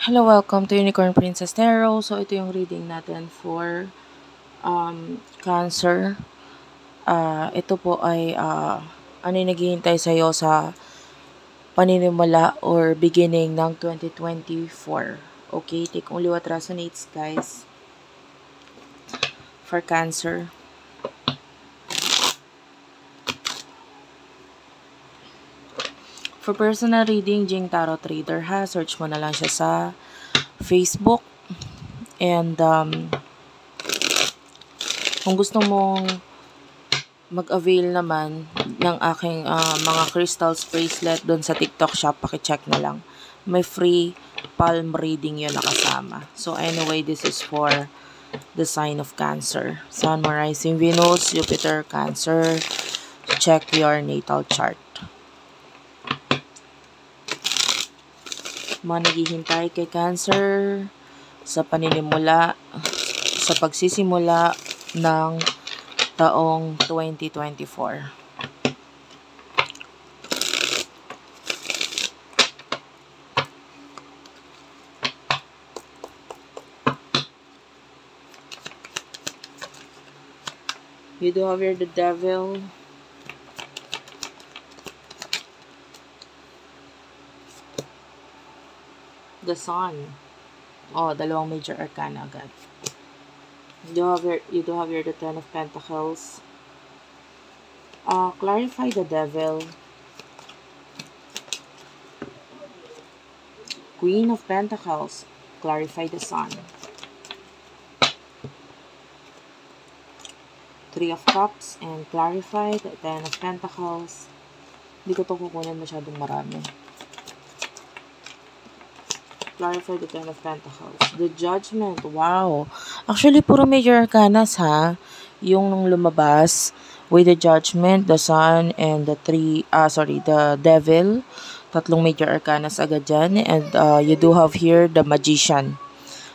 Hello, welcome to Unicorn Princess Tarot. So, ito yung reading natin for Cancer. Ito po ay ano yung naghihintay sa'yo sa paninimula or beginning ng 2024. Okay, take only what resonates, guys, for Cancer. For personal reading, Jing Tarot Reader ha. Search mo na lang siya sa Facebook. And kung gusto mong mag-avail naman ng aking mga crystals bracelet doon sa TikTok shop, pakicheck na lang. May free palm reading yun nakasama. So anyway, this is for the sign of Cancer. Sun, Moon, Rising, Venus, Jupiter, Cancer. Check your natal chart. Mga naghihintay kay Cancer sa paninimula, sa pagsisimula ng taong 2024. You do have here the Devil, the Sun. Oh, dalawang major arcana agad. You do have here the Ten of Pentacles. Clarify the Devil. Queen of Pentacles. Clarify the Sun. Three of Cups and clarify the Ten of Pentacles. Hindi ko to kukunin masyadong marami. Clarify the Ten of Pentacles. The Judgment. Wow. Actually, puro major arcanas ha. Yung nung lumabas with the Judgment, the Sun, and the the Devil. Tatlong major arcanas agad dyan. And you do have here the Magician.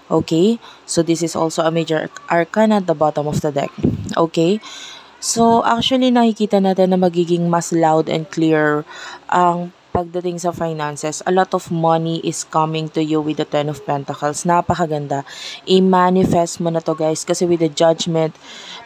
Okay? So, this is also a major arcana at the bottom of the deck. Okay? So, actually, nakikita natin na magiging mas loud and clear ang pagdating sa finances. A lot of money is coming to you with the Ten of Pentacles. Napakaganda. I-manifest mo na to, guys, kasi with the Judgment,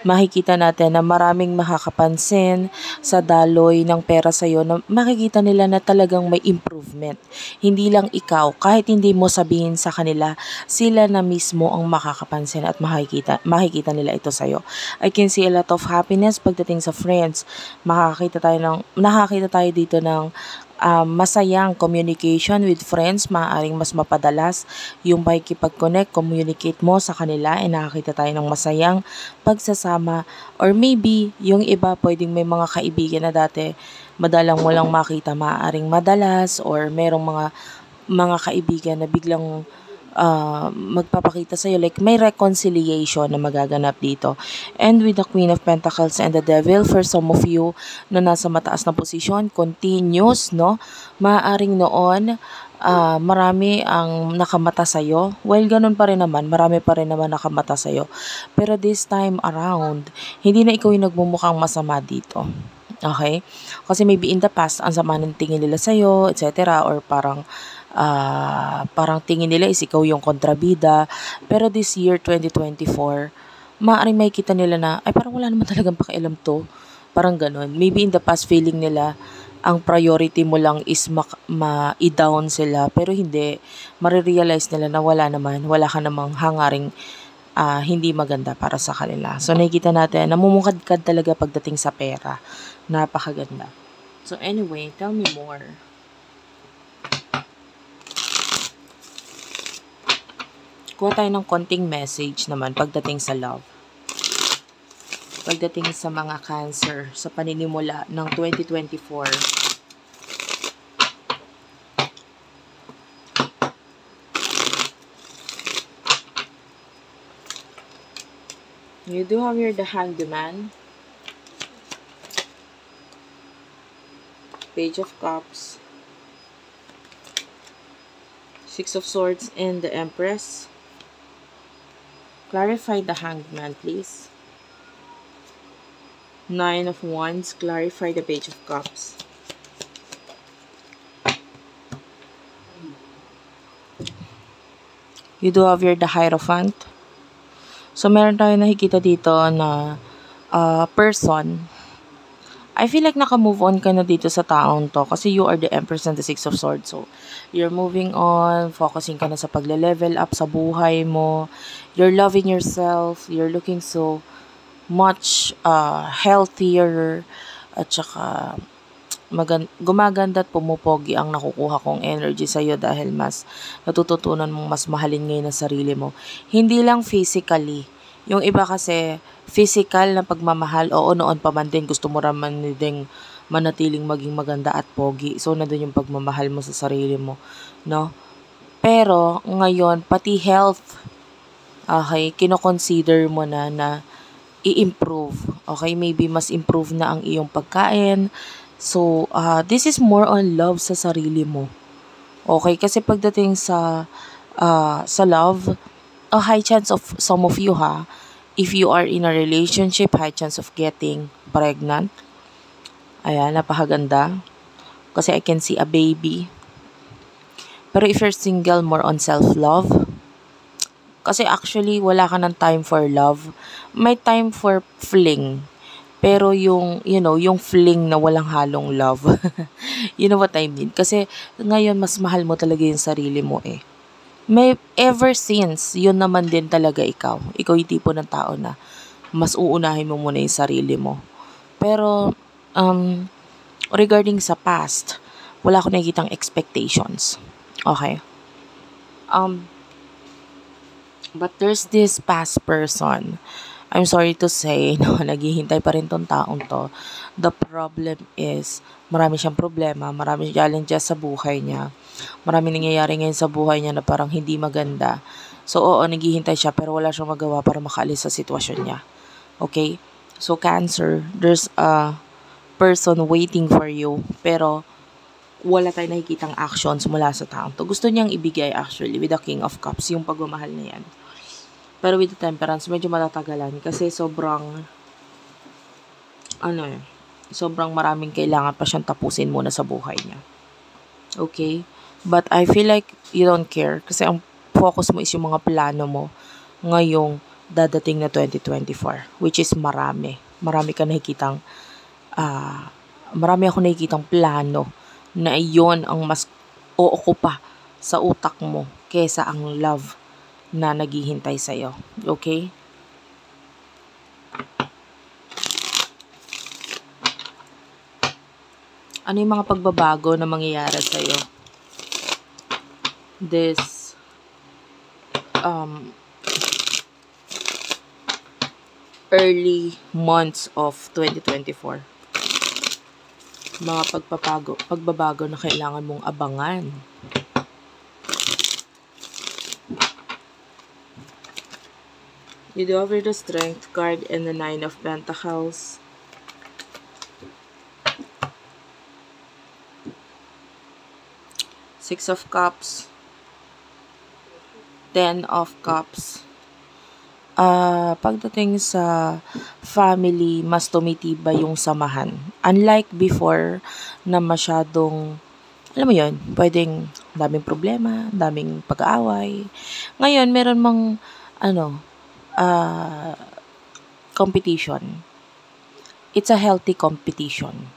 makikita natin na maraming makakapansin sa daloy ng pera sa'yo na makikita nila na talagang may improvement. Hindi lang ikaw, kahit hindi mo sabihin sa kanila, sila na mismo ang makakapansin at makikita nila ito sa'yo. I can see a lot of happiness pagdating sa friends. Nakakita tayo dito ng masayang communication with friends. Maaaring mas mapadalas yung pakikipag-connect, communicate mo sa kanila, nakakita tayo ng masayang pagsasama. Or maybe, yung iba pwedeng may mga kaibigan na dati madalang mo lang makita, maaaring madalas, or merong mga kaibigan na biglang magpapakita sa'yo, like may reconciliation na magaganap dito. And with the Queen of Pentacles and the Devil, for some of you na nasa mataas na posisyon, continuous, no? Maaaring noon, marami ang nakamata sa'yo. Well, ganun pa rin naman, marami pa rin naman nakamata sa'yo. Pero this time around, hindi na ikaw yung nagmumukhang masama dito. Okay? Kasi maybe in the past, ang sama ng tingin nila sa'yo, etc. Or parang tingin nila is ikaw yung kontrabida. Pero this year, 2024, maaaring makikita nila na, ay parang wala naman talagang pakialam to. Parang ganun. Maybe in the past, feeling nila, ang priority mo lang is ma-down sila. Pero hindi. Marirealize nila na wala ka namang hangaring hindi maganda para sa kanila. So, nakikita natin, namumukadkad talaga pagdating sa pera. Napakaganda. So, anyway, tell me more. Kuha tayo ng konting message naman pagdating sa love. Pagdating sa mga Cancer, sa paninimula ng 2024. You do have here the Hanged Man, Page of Cups, Six of Swords, and the Empress. Clarify the Hanged Man, please. Nine of Wands. Clarify the Page of Cups. You do have your the Hierophant. So, meron tayo nakikita dito na person. I feel like naka-move on ka na dito sa taong to kasi you are the Empress and the Six of Swords. So, you're moving on, focusing ka na sa pagle-level up sa buhay mo. You're loving yourself. You're looking so much healthier at saka gumaganda at pumupogi ang nakukuha kong energy sa'yo dahil mas natututunan mong mas mahalin ngayon ang sarili mo. Hindi lang physically. Yung iba kasi, physical na pagmamahal, oo, noon pa man din, gusto mo raman din manatiling maging maganda at pogi. So, nandun yung pagmamahal mo sa sarili mo, no? Pero, ngayon, pati health, okay, kino-consider mo na i-improve. Okay, maybe mas improve na ang iyong pagkain. So, this is more on love sa sarili mo. Okay, kasi pagdating sa love, a high chance of some of you if you are in a relationship, high chance of getting pregnant. Ayan, napakaganda. Kasi I can see a baby. Pero if you're single, more on self-love. Kasi actually, wala ka ng time for love. May time for fling. Pero yung fling na walang halong love. You know what I mean? Kasi ngayon, mas mahal mo talaga yung sarili mo eh. May ever since, yun naman din talaga ikaw. Ikaw yung tipo ng tao na mas uunahin mo muna yung sarili mo. Pero, regarding sa past, wala ko nakikitang expectations. Okay? But there's this past person. I'm sorry to say, no, naghihintay pa rin tong taong to. The problem is, marami siyang problema, marami siyang challenges sa buhay niya. Marami nangyayari ngayon sa buhay niya na parang hindi maganda. So, oo, naghihintay siya pero wala siyang magawa para makaalis sa sitwasyon niya. Okay? So, Cancer, there's a person waiting for you pero wala tayong nakikitang actions mula sa taong to. Gusto niyang ibigay actually with the King of Cups, yung pagmamahal na yan. Pero with the Temperance, medyo matatagalan kasi sobrang sobrang maraming kailangan pa siyang tapusin muna sa buhay niya. Okay? But I feel like you don't care kasi ang focus mo is yung mga plano mo ngayong dadating na 2024, which is marami. Marami ako nakikitang plano na iyon ang mas ookupa sa utak mo kesa ang love na naghihintay sa'yo. Okay? Ano yung mga pagbabago na mangyayari sa'yo this early months of 2024? Mga pagbabago na kailangan mong abangan. You do have the Strength card and the 9 of Pentacles. Six of Cups. 10 of Cups. Pagdating sa family, mas tumitibay yung samahan. Unlike before, na masyadong, alam mo yun, pwedeng daming problema, daming pag-aaway. Ngayon, meron mang, competition. It's a healthy competition.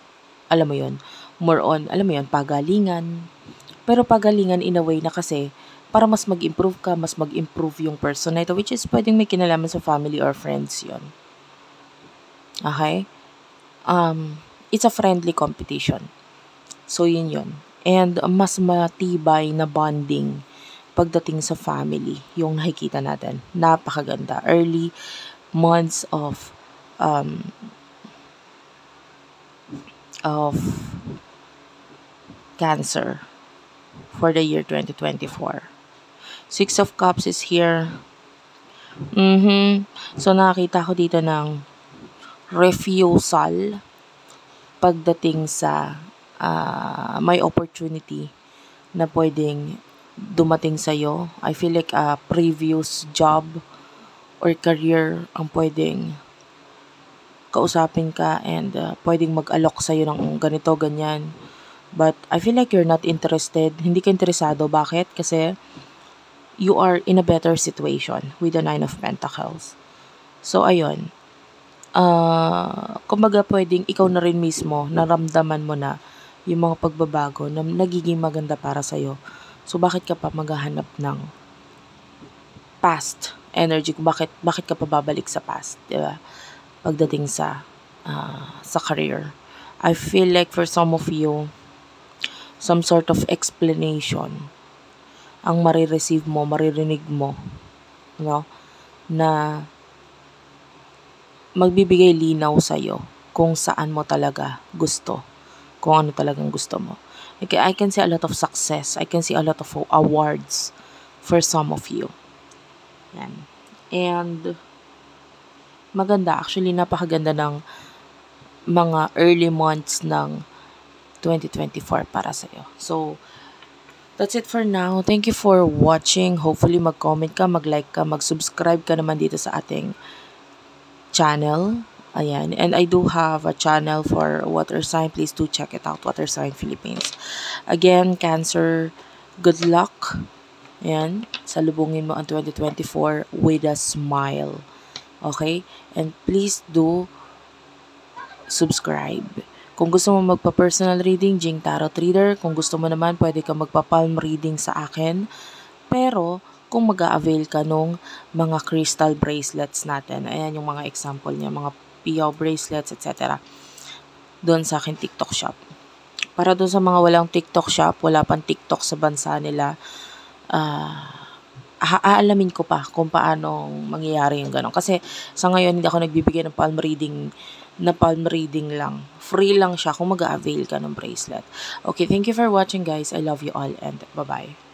Alam mo yun, more on, pagalingan. Pero pagalingan in a way na kasi, para mas mag-improve ka, mas mag-improve yung person na ito, which is pwedeng may kinalaman sa family or friends yon. Okay? It's a friendly competition. So, yun. And mas matibay na bonding pagdating sa family, yung nakikita natin. Napakaganda. Early months of Cancer for the year 2024. Six of Cups is here. So, nakakita ko dito ng refusal pagdating sa may opportunity na pwedeng dumating sa'yo. I feel like a previous job or career ang pwedeng kausapin ka and pwedeng mag-alok sa'yo ng ganito, ganyan. But I feel like you're not interested. Hindi ka interesado. Bakit? Kasi you are in a better situation with the Nine of Pentacles. So, ayun. Kumbaga pwedeng ikaw na rin mismo, naramdaman mo na yung mga pagbabago na nagiging maganda para sa'yo. So, bakit ka pa maghahanap ng past energy? Bakit ka pa babalik sa past? Diba? Pagdating sa career. I feel like for some of you, some sort of explanation ang maririnig mo, no? Na magbibigay linaw sa'yo kung saan mo talaga gusto, kung ano talagang gusto mo. Okay, I can see a lot of success. I can see a lot of awards for some of you. Yan. And maganda, actually napakaganda ng mga early months ng 2024 para sa'yo. So, that's it for now. Thank you for watching. Hopefully mag-comment ka, mag-like ka, mag-subscribe ka naman dito sa ating channel. Ayan. And I do have a channel for water sign. Please do check it out. Water Sign Philippines. Again, Cancer, good luck. Ayan. Salubungin mo ang 2024 with a smile. Okay? And please do subscribe. Kung gusto mo magpa-personal reading, Jing Tarot Reader. Kung gusto mo naman, pwede ka magpa-palm reading sa akin. Pero, kung mag-a-avail ka nung mga crystal bracelets natin, ayan yung mga example niya, mga PO bracelets, etc. Doon sa akin TikTok shop. Para doon sa mga walang TikTok shop, wala pang TikTok sa bansa nila, aalamin ko pa kung paano mangyayari yung gano'n. Kasi sa ngayon, hindi ako nagbibigay ng palm reading lang. Free lang siya kung mag-a-avail ka ng bracelet. Okay, thank you for watching guys. I love you all and bye-bye.